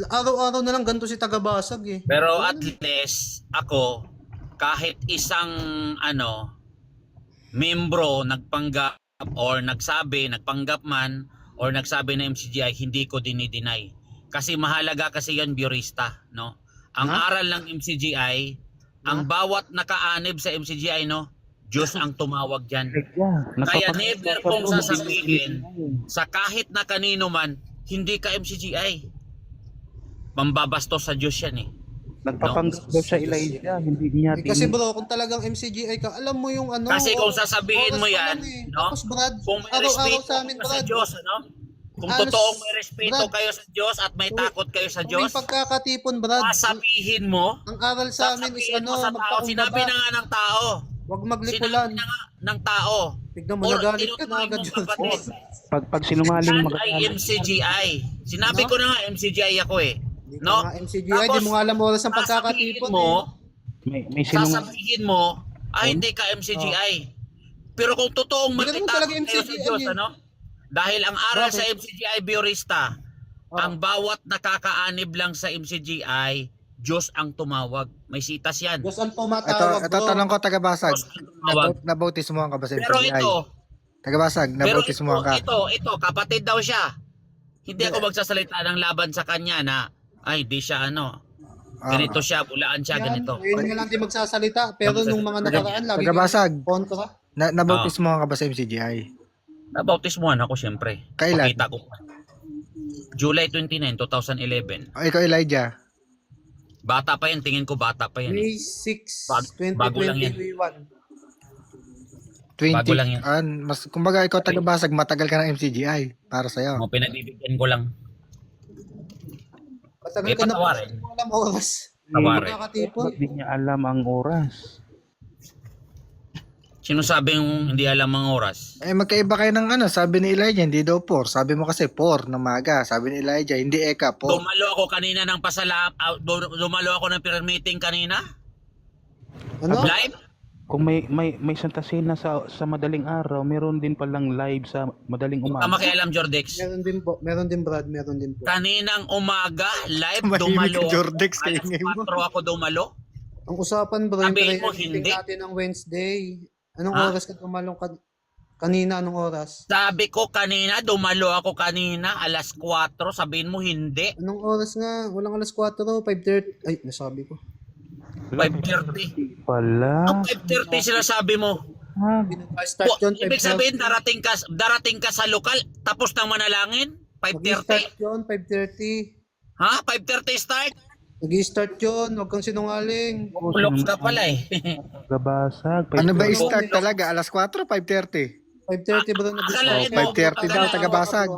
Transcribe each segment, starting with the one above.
araw-araw na lang ganito si Tagabasag eh. Pero at least ako kahit isang membro nagpanggap or nagpanggap man or nagsabi na MCGI, hindi ko dinideny. Kasi mahalaga kasi yan, Biorista, no? Ang aral ng MCGI, ang bawat nakaanib sa MCGI, no? Diyos ang tumawag dyan. Kaya never kong sasabihin sa kahit na kanino man, hindi ka MCGI. Mambabastos sa Diyos yan eh. Nagpapanggap daw siya Elijah, hindi niya Kasi bro, kung talagang MCGI ka, alam mo yung ano. Kasi kung sasabihin mo yan, no? Tapos Brad, Kung may araw-araw respeto sa amin, ka sa Brad. Diyos, ano? Kung Alas- totoong may respeto Brad, kayo sa Diyos at may takot kayo sa Kung may Diyos, pagkakatipon, Brad, sasabihin mo, ang aral sa amin is sasabihin mo sa tao, sinabi na nga ng tao, Huwag sinabi maglipulan. na nga ng tao, Tignan mo, or nagalit ka na tinutuloy agad mong dyan. kapatid, pag sinungaling yan ay magagalit. MCGI. Sinabi No? ko na nga MCGI ako eh. Hindi ka No? nga MCGI, di mo nga alam oras ng pagkakatipon sasabihin mo, May sinungaling. sasabihin mo, hindi ka MCGI. Pero kung totoong Hindi ka naman talaga magtakot kayo sa MCGI Diyos, eh. ano? Dahil ang aral Bakit? sa MCGI Biorista, ang bawat nakakaanib lang sa MCGI, Diyos ang tumawag. May sitas yan. Diyos ang Ito, tumatawag, ito bro. tanong ko, Tagabasag. Diyos ang tumawag. Nabautismuhan ka ba sa Pero MCGI? ito, Tagabasag, nabautismuhan ka. ito, kapatid daw siya. Hindi ako magsasalita ng laban sa kanya na, ay, di siya ganito siya, bulaan siya, ganito. Ngayon nga lang di magsasalita, pero nung mga nakaraan, lagi Tagabasag, kontra. nabautismuhan ka ba sa MCGI? Nabautismuhan ako, syempre. Kailan? Pakita ko. July 29, 2011. O ikaw, Elijah? Bata pa yan, tingin ko bata pa yan. May 6, Bago lang yan. 2021. 20. Bago lang yan. Kumbaga, ikaw, Tagabasag, matagal ka ng MCGI para sa'yo. Mga pinagbibigyan ko lang. Matagal May ka na patawarin. hindi mo alam oras. Tawarin. Pagkakatipon. Hindi niya alam ang oras. Sino sabing hindi alam ang oras? Magkaiba kayo ng sabi ni Elijah, hindi daw 4. Sabi mo kasi 4 na maga. Sabi ni Elijah, hindi eka 4. Dumalo ako kanina ng dumalo ako ng prayer meeting kanina? Ano? Live? Kung may Santa Cena sa madaling araw, meron din palang live sa madaling Huwag ka umaga. makialam, Jordex. Meron din po. Meron din Brad, meron din po. Kaninang umaga, live, Mahimik dumalo. ka, Jordex, Alas kaingay mo. 4 ako dumalo. Ang usapan bro, yung Sabihin mo, prayer meeting hindi. natin ng Wednesday. Anong Ha? oras ka tumalong kanina? Anong oras? Sabi ko kanina, dumalo ako kanina, alas 4. Sabihin mo, hindi. Anong oras nga? Walang alas 4, 5:30. Ay, nasabi ko. 5:30. Pala. Ang 5:30 sinasabi mo. Start yun, Ibig sabihin, darating ka sa lokal, tapos ng manalangin? 5:30? Mag-start yun, 5:30. Ha? 5:30 start? Nag-start yun, huwag kang sinungaling. Uloks ka pala eh. Tagabasag. Ano ba Pero- i-start talaga? Alas 4, 5:30? 5:30 bro, Akalain nag-start. mo, 5:30 daw, akalain Tagabasag.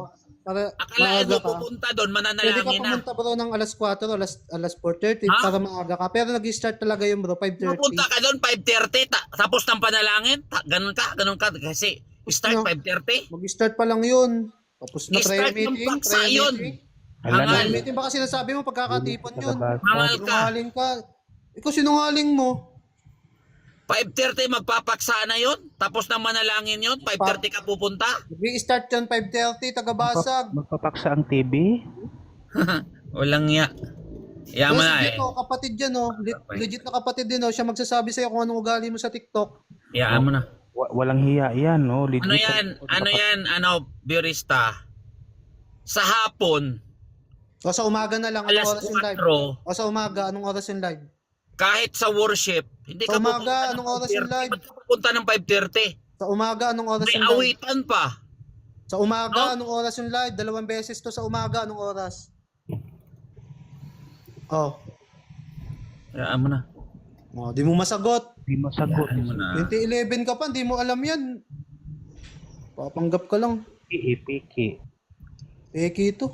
Para Akalain mo maaga ka. pupunta doon, Pwede ka mananalangin na. pumunta bro ng alas 4, alas 4:30 Ha? para maaga ka. Pero nag-start talaga yun bro, 5:30. Pupunta ka doon 5:30, tapos ng panalangin, ganun ka. Kasi start No. 5:30. Mag-start pa lang yun. Tapos na prayer I-start yung meeting. paksa Prayer yun. meeting. Alam Hangal. Prayer meeting baka sinasabi mo pagkakatipon yun. Hangal ka. Sinungaling ka. Ikaw sinungaling mo. 5:30 magpapaksa na yun, tapos ng manalangin yun, 5:30 ka pupunta. Mag-start yun 5:30, Tagabasag. Magpapaksa ang TV. Walang ya. Yaman na eh. Legit, kapatid yan oh. Legit na kapatid din oh. Siya magsasabi sa'yo kung anong ugali mo sa TikTok. Yaan mo na. Walang hiya yan, no? Legit. Ano yan, Biorista? Sa hapon, O sa umaga na lang, anong alas oras yung live? 4, O sa umaga, anong oras yung live? kahit sa worship, hindi Sa ka umaga, pupunta ng anong oras yung 5:30. live? Ba't ka pupunta ng 5:30? Sa umaga, anong oras May yung live? awitan pa. Sa umaga, No? anong oras yung live? 2 beses to sa umaga, anong oras? Oh. Yaan mo na. Oh, di mo masagot. Di masagot. Yaan mo na. 2011 ka pa, di mo alam yan. Papanggap ka lang. Piki. Peki ito.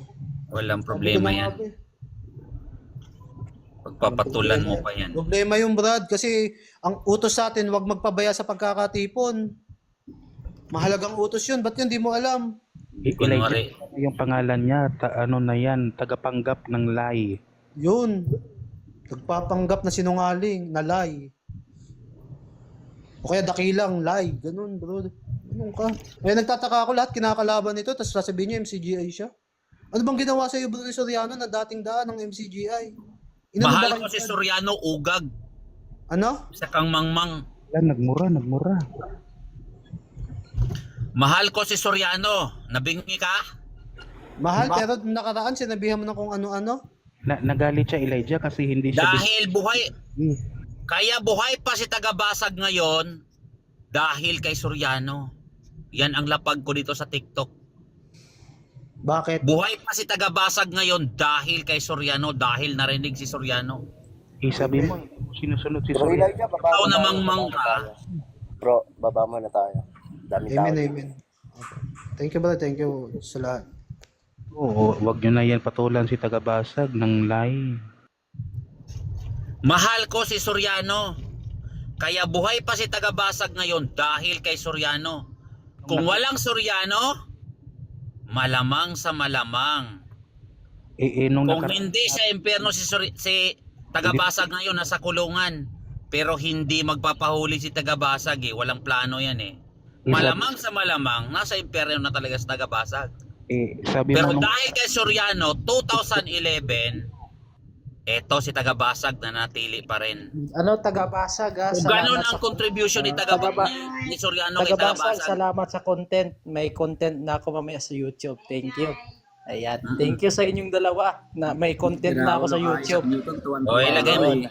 Walang Sabi problema ko na nga yan. ba eh. Pagpapatulan mo pa yan. Problema yung Brad kasi ang utos sa atin, wag magpabaya sa pagkakatipon. Mahalagang utos yun, ba't yun di mo alam? Kunwari, Elijah, yung pangalan niya, ano na yan, tagapanggap ng lie. Yun. Nagpapanggap na sinungaling, na lie. O kaya dakilang lie. Ganun bro. Ganun ka. Kaya nagtataka ako lahat kinakalaban nito tapos sasabihin niya MCGI siya. Ano bang ginawa sa iyo, Brother Soriano, na dating daan ng MCGI? Inano ba Mahal kayo ko si dyan? Soriano, ugag. Ano? Isa kang mangmang. Wala, nagmura. Mahal ko si Soriano. Nabingi ka? Mahal, pero nakaraan sinabihan mo na kung ano-ano. Nagalit siya, Elijah, kasi hindi siya Dahil buhay, Eh, kaya buhay pa si Tagabasag ngayon dahil kay Soriano. Yan ang lapag ko dito sa TikTok. Bakit? Buhay pa si Tagabasag ngayon dahil kay Soriano, dahil narinig si Soriano. sabi mo, sinusunod si Bro Soria. Elijah, baba Ikaw mo na namang tayo, mangka. Bro, baba mo na tayo. Dami tao. Amen, amen. Okay. Thank you, brother. Thank you sa lahat. Oo, wag nyo na yan patulan si Tagabasag ng live. Mahal ko si Soriano. Kaya buhay pa si Tagabasag ngayon dahil kay Soriano. Kung walang Soriano, malamang sa malamang. Nung Kung hindi sa impyerno si Tagabasag ngayon nasa kulungan. Pero hindi magpapahuli si Tagabasag eh. Walang plano yan eh. Malamang sa malamang, nasa impyerno na talaga si Tagabasag. sabi Pero mo nung, dahil kay Soriano, 2011, eto si Tagabasag na natili pa rin. Ano, Tagabasag ha? Kung Salamat ganun ang sa contribution ni ni Soriano kay Tagabasag, Tagabasag. salamat sa content. May content na ako mamaya sa YouTube. Thank you. Ayan. Thank you sa inyong dalawa na may content na ako sa YouTube. O, ilagay mo.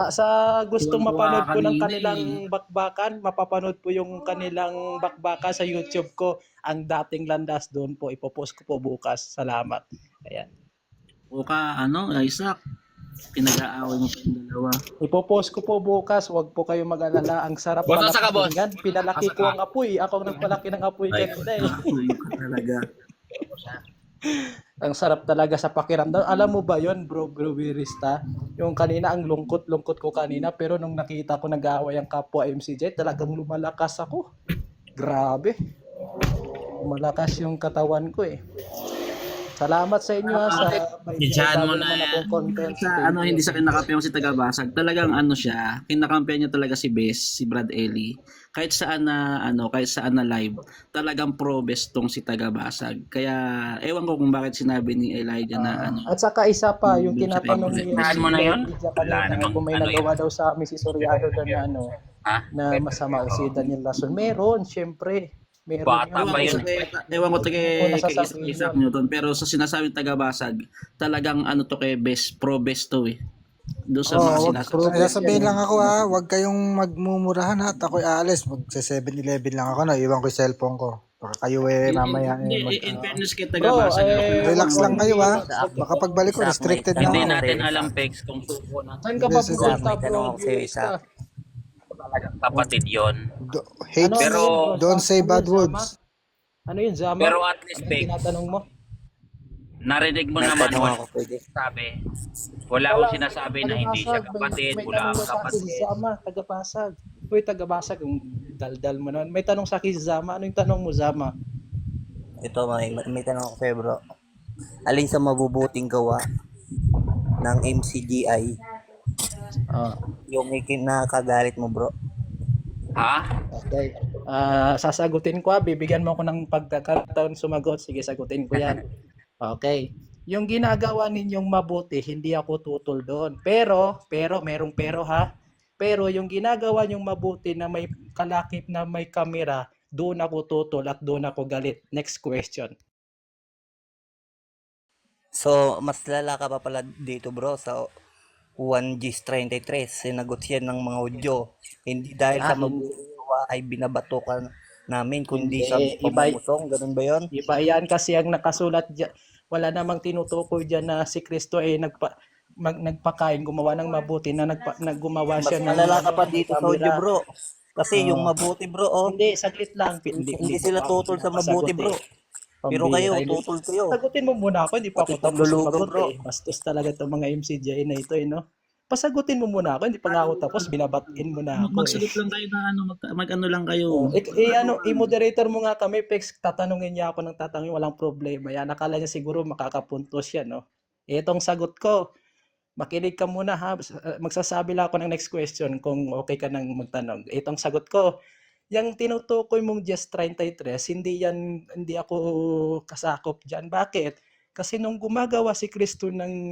Sa gustong mapanood po ng kanilang bakbakan, mapapanood po yung kanilang bakbakan sa YouTube ko. Ang dating landas doon po, ipopost ko po bukas. Salamat. Ayan. O ka, Isaac, pinag-aaway mo pa yung dalawa. Ipopost ko po bukas, wag po kayo mag-alala. Ang sarap Boss, pala nasa ka, boss? pakinggan. Pinalaki ko ang apoy. Ako ang nagpalaki ng apoy Ay. kanina eh. Aaway ka talaga. Ang sarap talaga sa pakiramdam. Alam mo ba yon bro Wirista? Yung kanina, ang lungkot ko kanina. Pero nung nakita ko nag-aaway ang kapwa MCJ, talagang lumalakas ako. Grabe. Malakas yung katawan ko eh. Salamat sa inyo ha, sa may Diyan mo bago na naman yan. akong content. Sa hindi sa kinakampihan si Tagabasag, talagang siya, kinakampihan niya talaga si Bes, si Brad Ellie. Kahit saan na live, talagang pro best tong si Tagabasag. Kaya ewan ko kung bakit sinabi ni Elijah na At saka isa pa, yung Doon sa tinatanong favorite. ni Saan mo na yun? Wala namang kung may ano nagawa daw sa amin si Soriano doon na Ha? na masama o si Daniel Lason. Meron, syempre. Meron Bata yun. pa yun. Ewan ko to Kung kay nasasabi Isaac yun. Newton, pero sa sinasabing Tagabasag, talagang to kay best, pro best to eh. Doon sa mga sinasabi. Kaya sabihin lang ako huwag kayong magmumurahan at ako'y aalis. Magsa 7-Eleven lang ako na, iwan ko yung cellphone ko. Baka kayo mamaya In fairness kay Bro, Tagabasag, relax lang kayo baka pagbalik ko restricted na Hindi ako. natin alam, Pex, kung suko na Saan ka ba Hindi, pupunta, may tanong bro? ako sa'yo, isa. talagang kapatid yon. Hate, Pero- don't say bad words. Ano yun, Zama? Pero at least, Ano Pex, tinatanong mo? narinig mo May naman tanong wala ako, pwede. sabi. Wala akong sinasabi na hindi siya kapatid, May wala tanong akong sa akin si kapatid. Zama, tagapasag. Uy, tagapasag, yung daldal mo naman. May tanong sa akin si Zama. Ano yung tanong mo, Zama? Ito, may tanong ako sa'yo, bro. Alin sa mabubuting gawa ng MCGI yung ikinakagalit mo, bro? Ha? Okay. Sasagutin ko bibigyan mo ako ng pagkakataon sumagot. Sige, sagutin ko yan. Okay. Yung ginagawa ninyong mabuti, hindi ako tutol doon. Pero, merong pero ha. Pero yung ginagawa ninyong mabuti na may kalakip na may kamera, doon ako tutol at doon ako galit. Next question. So, mas lala ka pa pala dito, bro, sa 1Gs33. Sinagot yan ng mga audio. Hindi dahil sa mabuting gawa ay binabato ka namin, kundi sa Hindi, pamamusong. Ganun ba yun? Iba yan kasi ang nakasulat dyan. Wala namang tinutukoy dyan na si Kristo ay nagpakain, gumawa ng mabuti na naggumawa Mas siya ng malala ka pa dito sa audio, camera. bro. Kasi yung mabuti, bro, Hindi, saglit lang. hindi sila tutol sa mabuti, bro. Pero Pambira, kayo, ay, tutol kayo. Sagutin mo muna ako, hindi pa Pati ako tapos paglulugaw, sumagot bro. Bastos talaga itong mga MCJ na ito, no? Pasagutin mo muna ako, hindi pa nga ako tapos, binabatin mo na ako. Magsagot lang kayo na mag-ano lang kayo. I-moderator mo nga kami, Pex, tatanungin niya ako ng tatanungin, walang problema. Yan, nakala niya siguro makakapuntos yan, no? Itong sagot ko, makinig ka muna ha, magsasabi lang ako ng next question kung okay ka nang magtanong. Itong sagot ko, yung tinutukoy mong just 33, hindi ako kasakop dyan. Bakit? Kasi nung gumagawa si Kristo ng